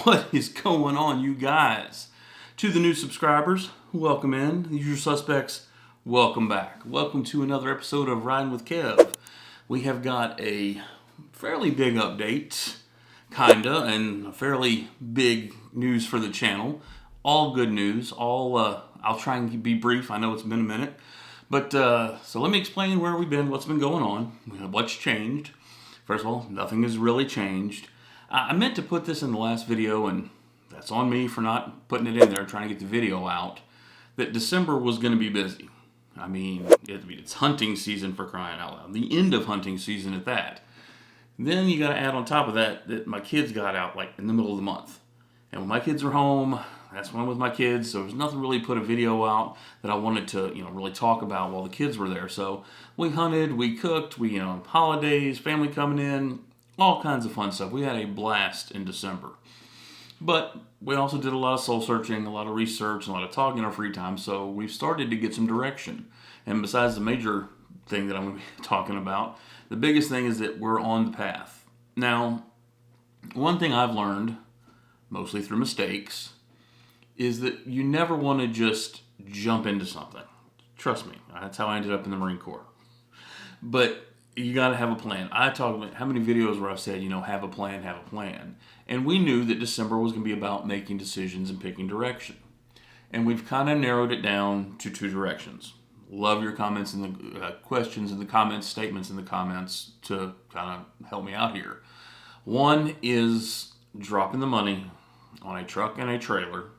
What is going on, you guys? To the new subscribers, welcome in. The usual suspects, welcome back. Welcome to another episode of Riding with Kev. We have got a fairly big update, kinda, and a fairly big news for the channel. All good news. I'll try and be brief. I know it's been a minute. But, so let me explain where we've been, what's been going on, what's changed. First of all, nothing has really changed. I meant to put this in the last video, and that's on me for not putting it in there, trying to get the video out, that December was going to be busy. I mean, it's hunting season, for crying out loud. The end of hunting season at that. Then you got to add on top of that my kids got out like in the middle of the month. And when my kids are home, that's when I'm with my kids, so there's nothing really to put a video out that I wanted to, really talk about while the kids were there. So we hunted, we cooked, holidays, family coming in, all kinds of fun stuff. We had a blast in December. But we also did a lot of soul searching, a lot of research, and a lot of talking in our free time, so we've started to get some direction. And besides the major thing that I'm going to be talking about, the biggest thing is that we're on the path. Now, one thing I've learned, mostly through mistakes, is that you never want to just jump into something. Trust me, that's how I ended up in the Marine Corps. But you got to have a plan. I talk about how many videos where I've said, have a plan. And we knew that December was going to be about making decisions and picking direction. And we've kind of narrowed it down to two directions. Love your comments and the questions in the comments, statements in the comments to kind of help me out here. One is dropping the money on a truck and a trailer,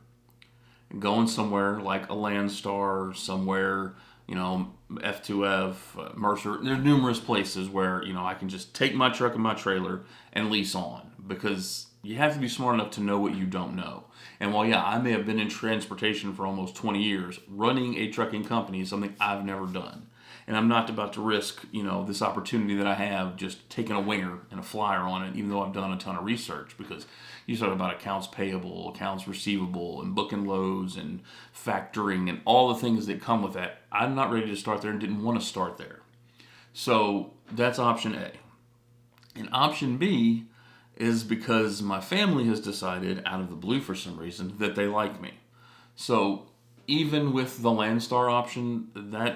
going somewhere like a Landstar, somewhere, F2F, Mercer. There's numerous places where, I can just take my truck and my trailer and lease on, because you have to be smart enough to know what you don't know. And while, I may have been in transportation for almost 20 years, running a trucking company is something I've never done. And I'm not about to risk, this opportunity that I have just taking a winger and a flyer on it, even though I've done a ton of research, because you talk about accounts payable, accounts receivable, and booking loads, and factoring, and all the things that come with that. I'm not ready to start there and didn't want to start there. So that's option A. And option B is because my family has decided, out of the blue for some reason, that they like me. So even with the Landstar option,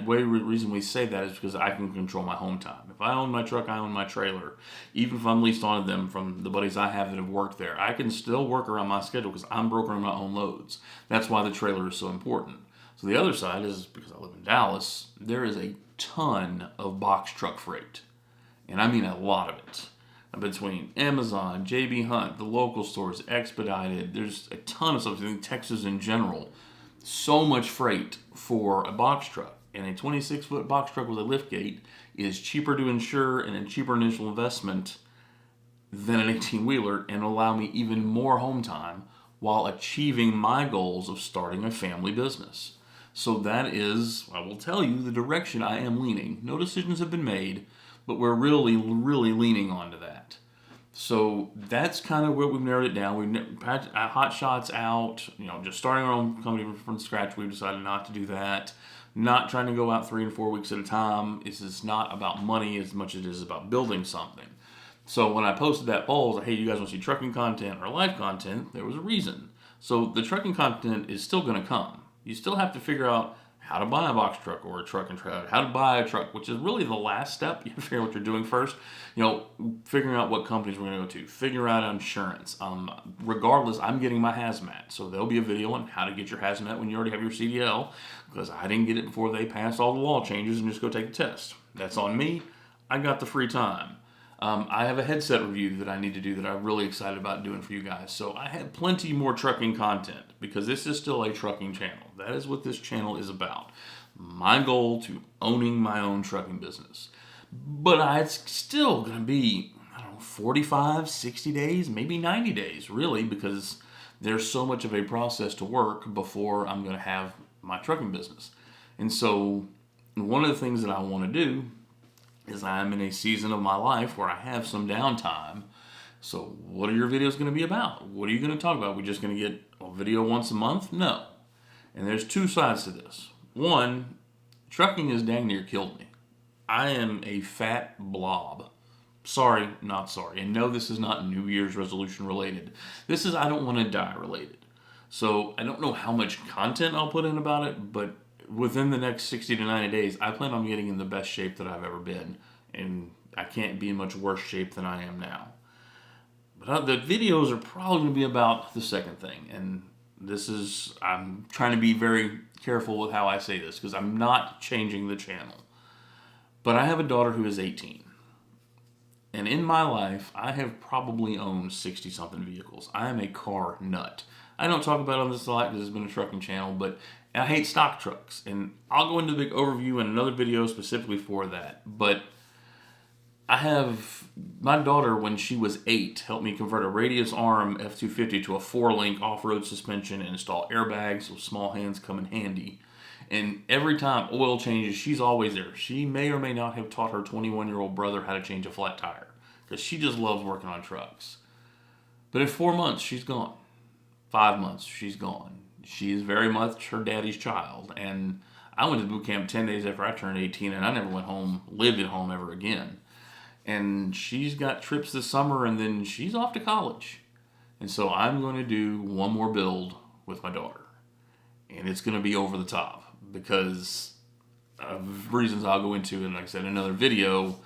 reason we say that is because I can control my home time. If I own my truck, I own my trailer. Even if I'm leased onto them from the buddies I have that have worked there, I can still work around my schedule because I'm brokering my own loads. That's why the trailer is so important. So the other side is, because I live in Dallas, there is a ton of box truck freight. And I mean a lot of it. Between Amazon, JB Hunt, the local stores, Expedited, there's a ton of stuff in Texas in general. So much freight for a box truck. And a 26-foot box truck with a lift gate is cheaper to insure and a cheaper initial investment than an 18-wheeler, and allow me even more home time while achieving my goals of starting a family business. So that is, I will tell you, the direction I am leaning. No decisions have been made, but we're really, really leaning onto that. So that's kind of where we've narrowed it down. We've had hot shots out, just starting our own company from scratch. We've decided not to do that. Not trying to go out 3 and 4 weeks at a time. This is not about money as much as it is about building something. So when I posted that poll, hey, you guys want to see trucking content or life content? There was a reason. So the trucking content is still going to come. You still have to figure out how to buy a box truck or a truck and trailer, how to buy a truck, which is really the last step. You figure out what you're doing first. Figuring out what companies we're going to go to, figure out insurance. Regardless, I'm getting my hazmat, so there'll be a video on how to get your hazmat when you already have your CDL, because I didn't get it before they passed all the law changes and just go take the test. That's on me. I got the free time. I have a headset review that I need to do that I'm really excited about doing for you guys. So I have plenty more trucking content, because this is still a trucking channel. That is what this channel is about. My goal to owning my own trucking business. But it's still going to be, 45, 60 days, maybe 90 days, really, because there's so much of a process to work before I'm going to have my trucking business. And so one of the things that I want to do is I'm in a season of my life where I have some downtime. So what are your videos going to be about? What are you going to talk about? Are we just going to get a video once a month? No. And there's two sides to this. One, trucking has dang near killed me. I am a fat blob. Sorry, not sorry. And no, this is not New Year's resolution related. This is I don't want to die related. So I don't know how much content I'll put in about it, but within the next 60 to 90 days, I plan on getting in the best shape that I've ever been. And I can't be in much worse shape than I am now. But the videos are probably going to be about the second thing. And I'm trying to be very careful with how I say this because I'm not changing the channel. But I have a daughter who is 18. And in my life, I have probably owned 60-something vehicles. I am a car nut. I don't talk about it on this a lot because it's been a trucking channel, but I hate stock trucks. And I'll go into the big overview in another video specifically for that. But my daughter, when she was 8, helped me convert a radius arm F-250 to a 4-link off-road suspension and install airbags so small hands come in handy. And every time oil changes, she's always there. She may or may not have taught her 21-year-old brother how to change a flat tire because she just loves working on trucks. But in 4 months, she's gone. 5 months, she's gone. She is very much her daddy's child. And I went to boot camp 10 days after I turned 18, and I never lived at home ever again. And she's got trips this summer, and then she's off to college. And so I'm going to do one more build with my daughter. And it's going to be over the top because of reasons I'll go into, and like I said, in another video,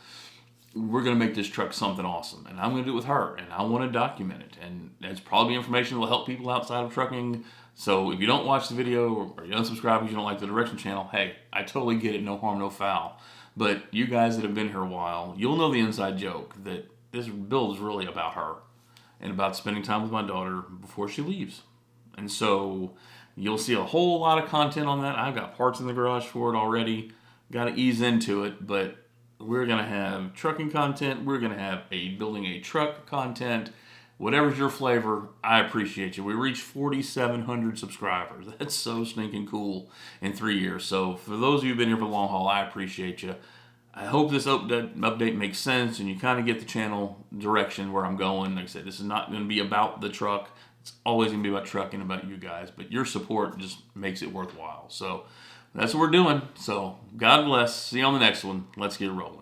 we're going to make this truck something awesome. And I'm going to do it with her, and I want to document it. And it's probably information that will help people outside of trucking. So if you don't watch the video or you unsubscribe because you don't like the Direction channel, hey, I totally get it. No harm, no foul. But you guys that have been here a while, you'll know the inside joke that this build is really about her and about spending time with my daughter before she leaves. And so you'll see a whole lot of content on that. I've got parts in the garage for it already. Got to ease into it, but we're going to have trucking content. We're going to have building a truck content. Whatever's your flavor, I appreciate you. We reached 4,700 subscribers. That's so stinking cool in 3 years. So for those of you who've been here for the long haul, I appreciate you. I hope this update makes sense and you kind of get the channel direction where I'm going. Like I said, this is not going to be about the truck. It's always going to be about trucking, about you guys. But your support just makes it worthwhile. So that's what we're doing. So God bless. See you on the next one. Let's get rolling.